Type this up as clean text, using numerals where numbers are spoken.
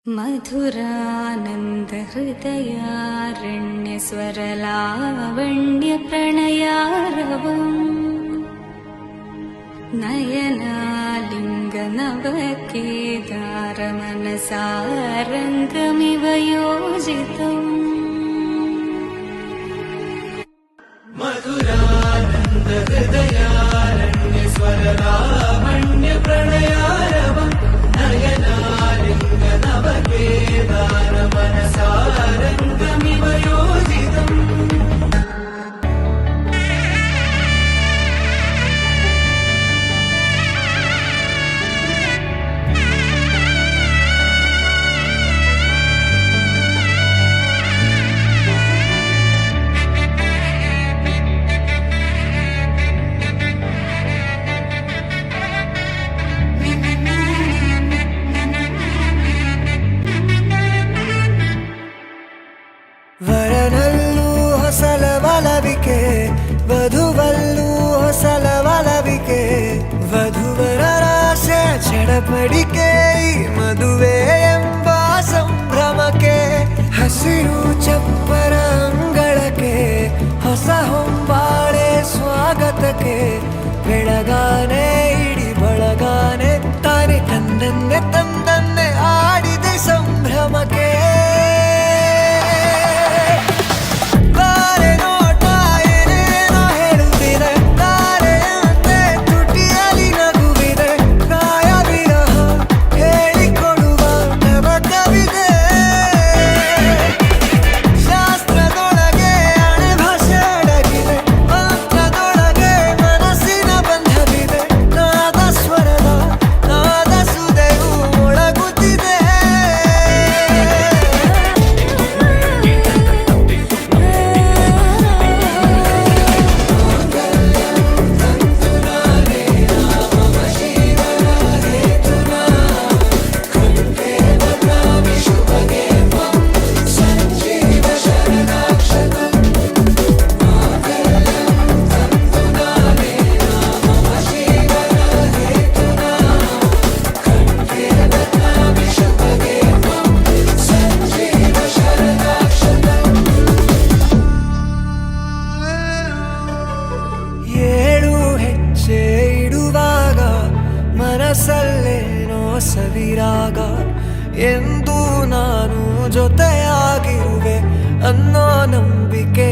मधुरानंद हृदयारण्य स्वरलावण्य प्रणयारवम् नयनालिंग नवकेदार मनसारंगमिव योजितम् मधुरानंद हृदयारण्य स्वरलावण्य प्रणयारवम् नयनालिंग नवकेदार मनसारंगमिव योजितम् ವರನಲ್ಲೂ ಹೊಸಲ ಬಲವಿಕೆ ವಧುವಲ್ಲೂ ಹೊಸಲ ಬಲವಿಕೆ ವಧುವರರಾಶೆ ಚಡಪಡಿಕೆ ಈ ಮದುವೆ ಎಂಬ ಸಂಭ್ರಮಕ್ಕೆ ಹಸಿರು ಚಪ್ಪರ ಅಂಗಳಕ್ಕೆ ಹೊಸ ಹೊಂಬಾಳೆ ಸ್ವಾಗತಕ್ಕೆ ಬೆಳಗಾನೆ ಇಡಿ ಬಳಗಾನೆ ತಾನೆ ತಂದನ್ನೆ ತಂದನ್ನೆ ಆಡಿದೆ ಸಂಭ್ರಮಕ್ಕೆ ಮನಸ್ಸಲ್ಲೇನೋ ಸವಿರಾಗ ಎಂದು ನಾನು ಜೊತೆಯಾಗಿರುವೆ ಅನ್ನೋ ನಂಬಿಕೆ